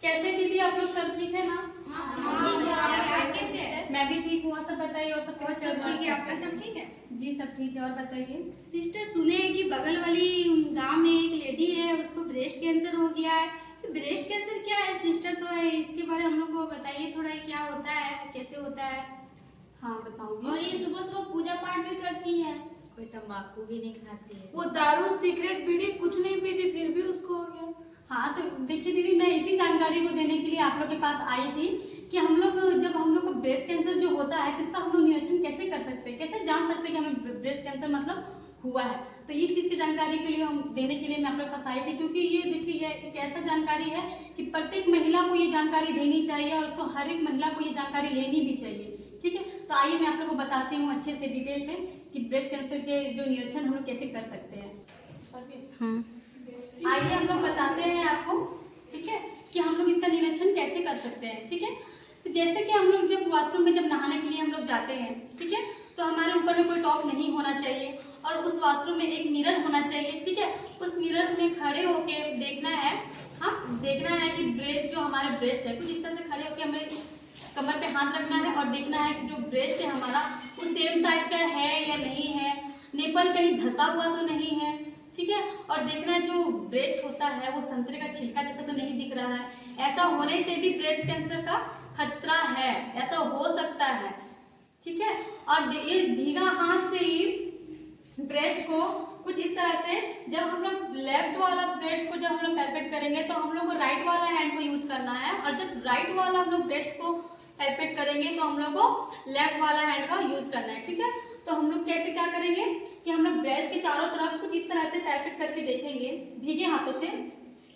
कैसे दीदी आप लोग सब ठीक है ना? कैसे है? मैं भी ठीक हूँ। सब बताइए और सब कैसे चल रहा ठीक है, आपका सब ठीक है? जी सब ठीक है। और बताइए सिस्टर, सुने हैं कि बगल वाली गांव में एक लेडी है, उसको ब्रेस्ट कैंसर हो गया है। ब्रेस्ट कैंसर क्या है सिस्टर? तो है इसके बारे में हम लोग को बताइए थोड़ा, क्या होता है, कैसे होता है? हाँ बताऊंगी। और ये सुबह सुबह पूजा पाठ भी करती है, कोई तंबाकू भी नहीं खाती है, वो दारू सिगरेट बीड़ी कुछ नहीं पीती, फिर भी उसको हो गया। हाँ तो देखिए दीदी, मैं इसी जानकारी को देने के लिए आप लोग के पास आई थी कि हम लोग जब हम लोग को ब्रेस्ट कैंसर जो होता है तो इसका हम लोग निरीक्षण कैसे कर सकते हैं, कैसे जान सकते हैं कि हमें ब्रेस्ट कैंसर मतलब हुआ है। तो इस चीज़ की जानकारी के लिए हम देने के लिए मैं आप लोग के पास आई थी, क्योंकि ये देखिए ये एक ऐसा जानकारी है कि प्रत्येक महिला को ये जानकारी देनी चाहिए और उसको हर एक महिला को ये जानकारी लेनी भी चाहिए। ठीक है, तो आइए मैं आप लोग को बताती हूँ अच्छे से डिटेल में कि ब्रेस्ट कैंसर के जो निरीक्षण हम लोग कैसे कर सकते हैं। आइए हम लोग बताते हैं आपको, ठीक है, कि हम लोग इसका निरीक्षण कैसे कर सकते हैं। ठीक है, तो जैसे कि हम लोग जब वॉशरूम में जब नहाने के लिए हम लोग जाते हैं, ठीक है, तो हमारे ऊपर में कोई टॉप नहीं होना चाहिए और उस वॉशरूम में एक मिरर होना चाहिए। ठीक है, उस मिरर में खड़े होके देखना है, हाँ देखना है कि ब्रेस्ट जो हमारा ब्रेस्ट है कुछ इस तरह से खड़े होके हमें कमर पे हाथ रखना है और देखना है कि जो ब्रेस्ट है हमारा वो सेम साइज का है या नहीं है, निपल कहीं धंसा हुआ तो नहीं है। ठीक है, और देखना है जो ब्रेस्ट होता है वो संतरे का छिलका जैसा तो नहीं दिख रहा है। ऐसा होने से भी ब्रेस्ट कैंसर का खतरा है, ऐसा हो सकता है। ठीक है, और ये भीगा हाथ से ही ब्रेस्ट को कुछ इस तरह से, जब हम लोग लेफ्ट वाला ब्रेस्ट को जब हम लोग पैल्पेट करेंगे तो हम लोग को राइट वाला हैंड को यूज करना है, और जब राइट वाला हम लोग ब्रेस्ट को पैल्पेट करेंगे तो हम लोग को लेफ्ट वाला हैंड का यूज करना है। ठीक है, तो हम लोग कैसे क्या करेंगे कि हम लोग ब्रेस्ट के चारों तरफ कुछ इस तरह से पैल्पेट करके देखेंगे भीगे हाथों से,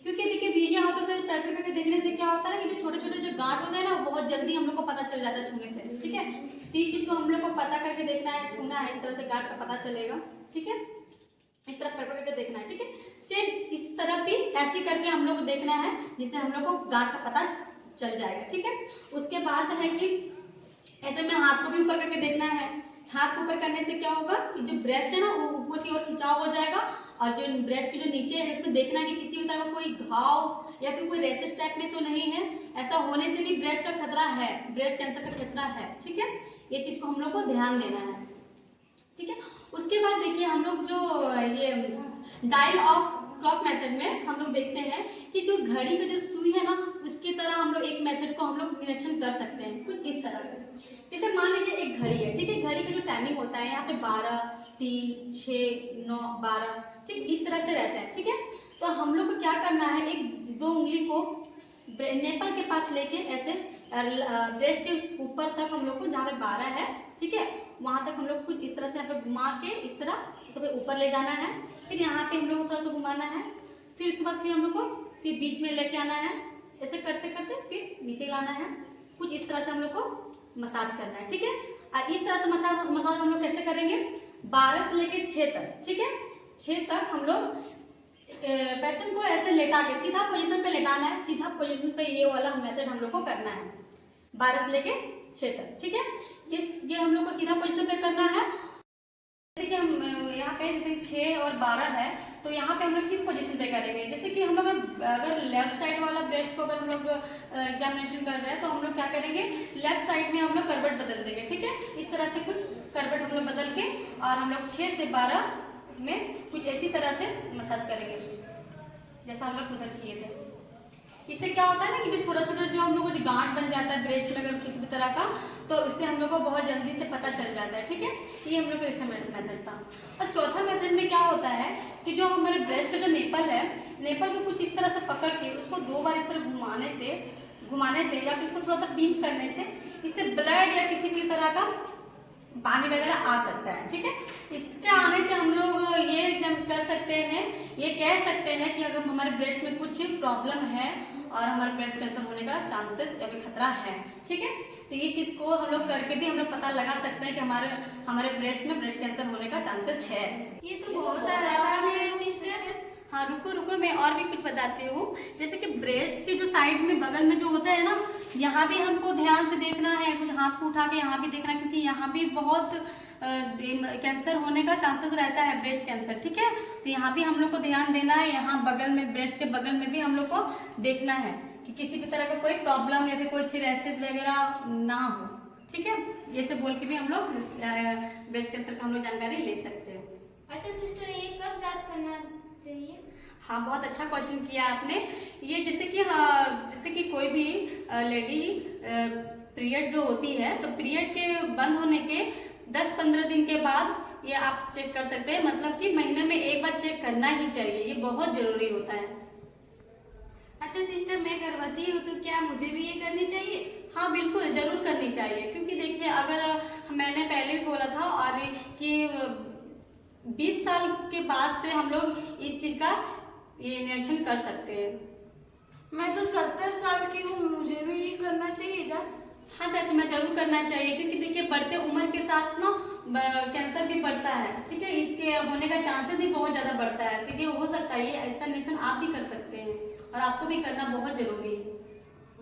क्योंकि देखिए भीगे हाथों से पैल्पेट करके देखने से क्या होता है कि जो छोटे छोटे जो गांठ होते हैं ना वो बहुत जल्दी हम लोग को पता चल जाता है छूने से। ठीक है, तो इस चीज को हम लोग को पता करके देखना है, छूना है, इस तरह से गांठ का पता चलेगा। ठीक है, इस तरह पैल्पेट करके देखना है। ठीक है, सेम इस तरफ भी ऐसे करके हम लोग को देखना है जिससे हम लोग को गांठ का पता चल जाएगा। ठीक है, उसके बाद है कि ऐसे में हाथ को भी ऊपर करके देखना है। हाथ को ऊपर करने से क्या होगा कि जो ब्रेस्ट है ना वो ऊपर की ओर खिंचाव हो जाएगा, और जो ब्रेस्ट के जो नीचे है इसमें देखना है कि किसी भी तरह का कोई घाव या फिर कोई रेसेस टाइप में तो नहीं है। ऐसा होने से भी ब्रेस्ट का खतरा है, ब्रेस्ट कैंसर का खतरा है। ठीक है, ये चीज को हम लोग को ध्यान देना है। ठीक है, उसके बाद देखिए हम लोग जो ये डायल ऑफ क्लॉक मेथड में हम लोग देखते हैं कि जो घड़ी का जो सुई है ना उसके तरह हम लोग एक मेथड को हम लोग निरीक्षण कर सकते हैं कुछ इस तरह से। जैसे मान लीजिए एक घड़ी है, ठीक है, घड़ी का जो टाइमिंग होता है यहाँ पे 12, 3, 6, 9, 12, ठीक इस तरह से रहता है। ठीक है, तो हम लोग को क्या करना है, एक दो उंगली को नेपल के पास लेके ऐसे ब्रेस्ट के ऊपर तक हम लोग को, जहाँ पे 12 है, ठीक है, वहां तक हम लोग कुछ इस तरह से यहाँ पे घुमा के इस तरह उसको ऊपर ले जाना है। फिर यहाँ पे हम लोग को थोड़ा सा घुमाना है, फिर उसके बाद फिर हम लोग को फिर बीच में लेके आना है, ऐसे करते करते फिर नीचे लाना है। कुछ इस तरह से हम लोग को मसाज करना है। ठीक है, और इस तरह से मसाज हम लोग कैसे करेंगे, 12 से लेके 6 तक। ठीक है, 6 तक हम लोग पेशेंट को ऐसे लेटा के सीधा पोजीशन पे लेटाना है, सीधा पोजीशन पे ये वाला मेथड हम लोग को करना है 12 से लेके 6 तक। ठीक है, ये हम लोग को सीधा पोजीशन पे करना है। जैसे कि हम यहाँ पे जैसे 6 और 12 है तो यहाँ पे हम लोग किस पोजीशन पे करेंगे, जैसे कि हम लोग अगर लेफ्ट साइड वाला ब्रेस्ट को अगर हम लोग एग्जामिनेशन कर रहे हैं तो हम लोग क्या करेंगे, लेफ्ट साइड में हम लोग करवट बदल देंगे। ठीक है, इस तरह से कुछ करवट हम लोग बदल के और हम लोग 6 से 12 में कुछ ऐसी तरह से मसाज करेंगे जैसा हम लोग उधर किए थे। इससे क्या होता है ना कि जो छोटा छोटा जो हम लोग को जो गांठ बन जाता है ब्रेस्ट में अगर किसी भी तरह का, तो इससे हम लोग को बहुत जल्दी से पता चल जाता है। ठीक है, ये हम लोग का ऐसा मेथड था। और चौथा मेथड में क्या होता है कि जो हमारे ब्रेस्ट का जो नेपल है, नेपल को कुछ इस तरह से पकड़ के उसको 2 बार इस तरह घुमाने से या फिर उसको थोड़ा सा पिंच करने से इससे ब्लड या किसी भी तरह का पानी वगैरह आ सकता है। ठीक है, इसके आने से हम लोग ये जब कर सकते हैं, ये कह सकते हैं कि अगर हमारे ब्रेस्ट में कुछ प्रॉब्लम है और हमारे ब्रेस्ट कैंसर होने का चांसेस या फिर खतरा है। ठीक है, तो ये चीज को हम लोग करके भी हम लोग पता लगा सकते हैं कि हमारे ब्रेस्ट में ब्रेस्ट कैंसर होने का चांसेस है। ये तो बहुत आसान है सिस्टर। हाँ रुको मैं और भी कुछ बताती हूँ। जैसे कि ब्रेस्ट के जो साइड में बगल में जो होता है ना, यहाँ भी हमको ध्यान से देखना है, कुछ हाथ को उठा के यहाँ भी देखना है, क्योंकि यहाँ भी बहुत कैंसर होने का चांसेस रहता है, ब्रेस्ट कैंसर। ठीक है, तो यहाँ भी हम लोग को ध्यान देना है, यहाँ बगल में ब्रेस्ट के बगल में भी हम लोग को देखना है कि किसी भी तरह का कोई प्रॉब्लम या फिर कोई चिरेसिस वगैरह ना हो। ठीक है, ये सब बोल के भी हम लोग ब्रेस्ट कैंसर का हम लोग जानकारी ले सकते हैं। अच्छा सिस्टर, ये कब जांच करना चाहिए? हाँ, बहुत अच्छा क्वेश्चन किया आपने। ये जैसे कि कोई भी लेडी पीरियड जो होती है, तो पीरियड के बंद होने के 10-15 दिन के बाद ये आप चेक कर सकते हैं। मतलब कि महीने में एक बार चेक करना ही चाहिए, ये बहुत जरूरी होता है। अच्छा सिस्टर, मैं गर्भवती हूँ तो क्या मुझे भी ये करनी चाहिए? हाँ बिल्कुल, जरूर करनी चाहिए, क्योंकि देखिए अगर मैंने पहले भी बोला था और कि 20 साल के बाद से हम लोग इस चीज का ये निरीक्षण कर सकते हैं। मैं तो 70 साल की हूँ, मुझे भी ये करना चाहिए जांच? हाँ चाची, मैं जरूर करना चाहिए, क्योंकि देखिए बढ़ते उम्र के साथ ना कैंसर भी बढ़ता है। ठीक है, इसके होने का चांसेस भी बहुत ज्यादा बढ़ता है। ठीक है, हो सकता है ये इसका निरीक्षण आप भी कर सकते हैं और आपको भी करना बहुत जरूरी है।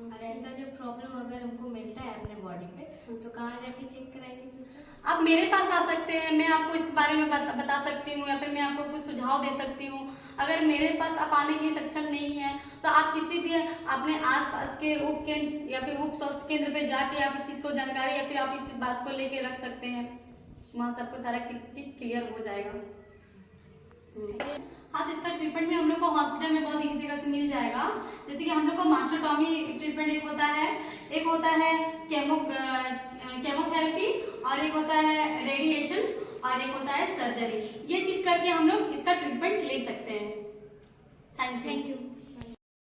और ऐसा जो प्रॉब्लम अगर हमको मिलता है अपने बॉडी पे तो कहाँ जाके चेक कराएंगे सिस्टर? आप मेरे पास आ सकते हैं, मैं आपको इसके बारे में बता सकती हूँ, या फिर मैं आपको कुछ सुझाव दे सकती हूँ। अगर मेरे पास आप आने की सक्षम नहीं है तो आप किसी भी अपने आसपास के उप केंद्र या फिर उप स्वास्थ्य केंद्र पे जाके आप इस चीज को जानकारी या फिर आप इस बात को लेके रख सकते हैं। वहाँ सबको सारा चीज क्लियर हो जाएगा। हाँ, तो इसका ट्रीटमेंट भी हम लोग को हॉस्पिटल में बहुत इजी जगह से मिल जाएगा। जैसे कि हम लोग को मास्टरटॉमी ट्रीटमेंट एक होता है केमोथेरेपी, और एक होता है रेडिएशन, और एक होता है सर्जरी। ये चीज करके हम लोग इसका ट्रीटमेंट ले सकते हैं। Thank you.